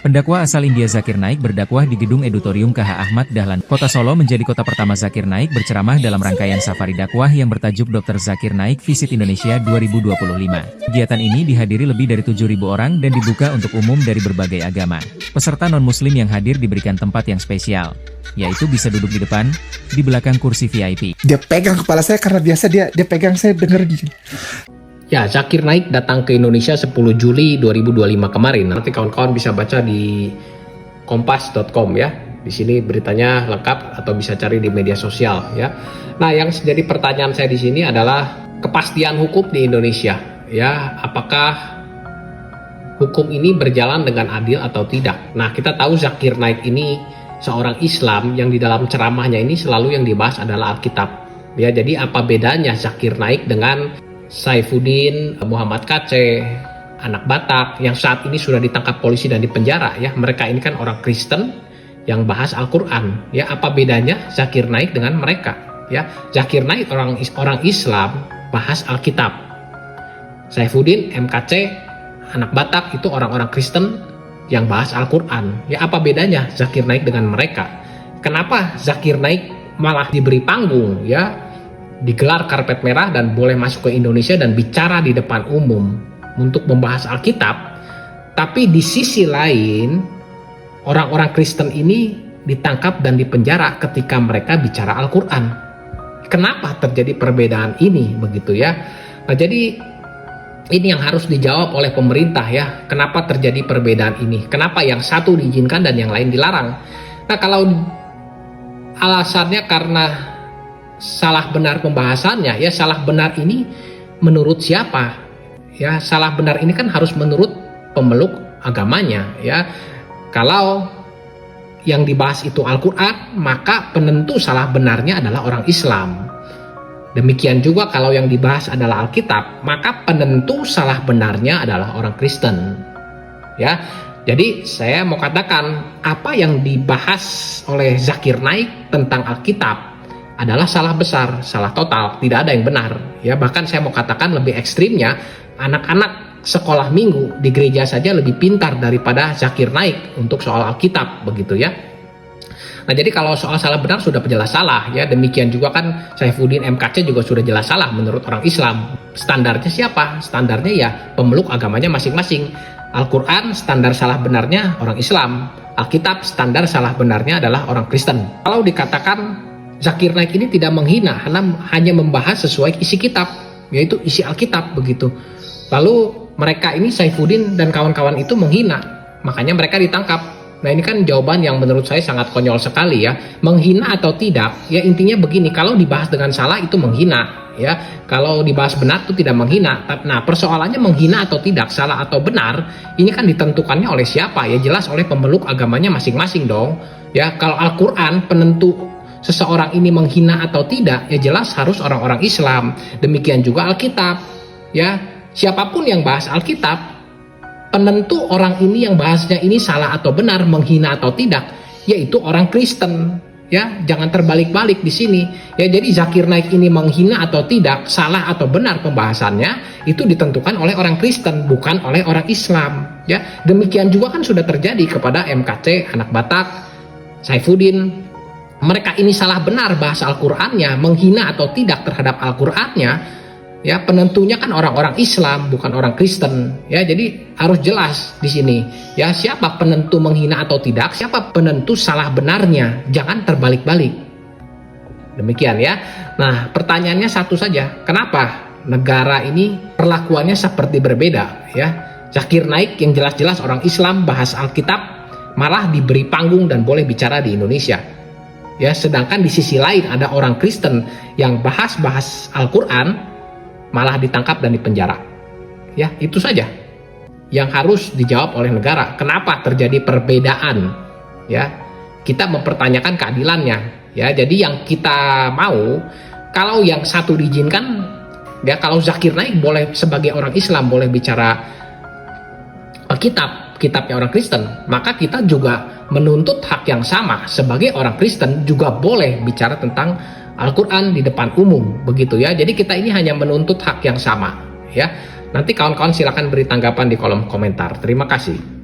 Pendakwa asal India Zakir Naik berdakwah di Gedung Edutorium KH Ahmad Dahlan, Kota Solo menjadi kota pertama Zakir Naik berceramah dalam rangkaian safari dakwah yang bertajuk Dr. Zakir Naik Visit Indonesia 2025. Kegiatan ini dihadiri lebih dari 7.000 orang dan dibuka untuk umum dari berbagai agama. Peserta non-muslim yang hadir diberikan tempat yang spesial, yaitu bisa duduk di depan, di belakang kursi VIP. Dia pegang kepala saya karena biasa dia pegang saya denger gini. Ya, Zakir Naik datang ke Indonesia 10 Juli 2025 kemarin. Nanti kawan-kawan bisa baca di kompas.com ya. Di sini beritanya lengkap atau bisa cari di media sosial ya. Nah, yang jadi pertanyaan saya di sini adalah kepastian hukum di Indonesia ya. Apakah hukum ini berjalan dengan adil atau tidak? Nah, kita tahu Zakir Naik ini seorang Islam yang di dalam ceramahnya ini selalu yang dibahas adalah Alkitab. Ya, jadi apa bedanya Zakir Naik dengan Saifuddin, Muhammad Kaceh, anak Batak yang saat ini sudah ditangkap polisi dan dipenjara ya. Mereka ini kan orang Kristen yang bahas Al-Qur'an. Ya, apa bedanya Zakir Naik dengan mereka? Ya, Zakir Naik orang Islam bahas Alkitab. Saifuddin, MKC, anak Batak itu orang-orang Kristen yang bahas Al-Qur'an. Ya, apa bedanya Zakir Naik dengan mereka? Kenapa Zakir Naik malah diberi panggung ya? Digelar karpet merah dan boleh masuk ke Indonesia dan bicara di depan umum untuk membahas Alkitab. Tapi di sisi lain, orang-orang Kristen ini ditangkap dan dipenjara ketika mereka bicara Al-Quran. Kenapa terjadi perbedaan ini begitu ya? Nah, jadi ini yang harus dijawab oleh pemerintah ya. Kenapa terjadi perbedaan ini? Kenapa yang satu diizinkan dan yang lain dilarang? Nah, kalau alasannya karena salah benar pembahasannya ya, salah benar ini menurut siapa ya? Salah benar ini kan harus menurut pemeluk agamanya ya. Kalau yang dibahas itu Al-Quran, maka penentu salah benarnya adalah orang Islam. Demikian juga kalau yang dibahas adalah Alkitab, maka penentu salah benarnya adalah orang Kristen ya. Jadi saya mau katakan apa yang dibahas oleh Zakir Naik tentang Alkitab adalah salah besar, salah total, tidak ada yang benar ya. Bahkan saya mau katakan lebih ekstrimnya, anak-anak sekolah minggu di gereja saja lebih pintar daripada Zakir Naik untuk soal Alkitab begitu ya. Nah, jadi kalau soal salah benar sudah jelas salah ya. Demikian juga kan Saifuddin, MKC juga sudah jelas salah menurut orang Islam. Standarnya siapa? Standarnya ya pemeluk agamanya masing-masing. Al-Quran standar salah benarnya orang Islam, Alkitab standar salah benarnya adalah orang Kristen. Kalau dikatakan Zakir Naik ini tidak menghina, hanya membahas sesuai isi kitab, yaitu isi Alkitab begitu. Lalu mereka ini Saifuddin dan kawan-kawan itu menghina, makanya mereka ditangkap. Nah, ini kan jawaban yang menurut saya sangat konyol sekali ya. Menghina atau tidak, ya intinya begini, kalau dibahas dengan salah itu menghina ya. Kalau dibahas benar itu tidak menghina. Nah, persoalannya menghina atau tidak, salah atau benar, ini kan ditentukannya oleh siapa? Ya jelas oleh pemeluk agamanya masing-masing dong. Ya, kalau Al-Qur'an penentu seseorang ini menghina atau tidak, ya jelas harus orang-orang Islam. Demikian juga Alkitab ya. Siapapun yang bahas Alkitab, penentu orang ini yang bahasnya ini salah atau benar, menghina atau tidak, yaitu orang Kristen ya. Jangan terbalik-balik di sini ya. Jadi Zakir Naik ini menghina atau tidak, salah atau benar pembahasannya, itu ditentukan oleh orang Kristen, bukan oleh orang Islam ya. Demikian juga kan sudah terjadi kepada MKC, anak Batak, Saifuddin. Mereka ini salah benar bahasa Al-Qur'annya, menghina atau tidak terhadap Al-Qur'annya ya, penentunya kan orang-orang Islam bukan orang Kristen ya. Jadi harus jelas di sini ya, siapa penentu menghina atau tidak, siapa penentu salah benarnya, jangan terbalik-balik. Demikian ya. Nah, pertanyaannya satu saja, kenapa negara ini perlakuannya seperti berbeda ya? Zakir Naik yang jelas-jelas orang Islam bahas Alkitab malah diberi panggung dan boleh bicara di Indonesia ya, sedangkan di sisi lain ada orang Kristen yang bahas Al-Quran malah ditangkap dan dipenjara ya. Itu saja yang harus dijawab oleh negara. Kenapa terjadi perbedaan ya? Kita mempertanyakan keadilannya ya. Jadi yang kita mau, kalau yang satu diizinkan ya, kalau Zakir Naik boleh sebagai orang Islam boleh bicara kitabnya orang Kristen, maka kita juga menuntut hak yang sama sebagai orang Kristen juga boleh bicara tentang Al-Quran di depan umum begitu ya. Jadi kita ini hanya menuntut hak yang sama ya. Nanti kawan-kawan silakan beri tanggapan di kolom komentar. Terima kasih.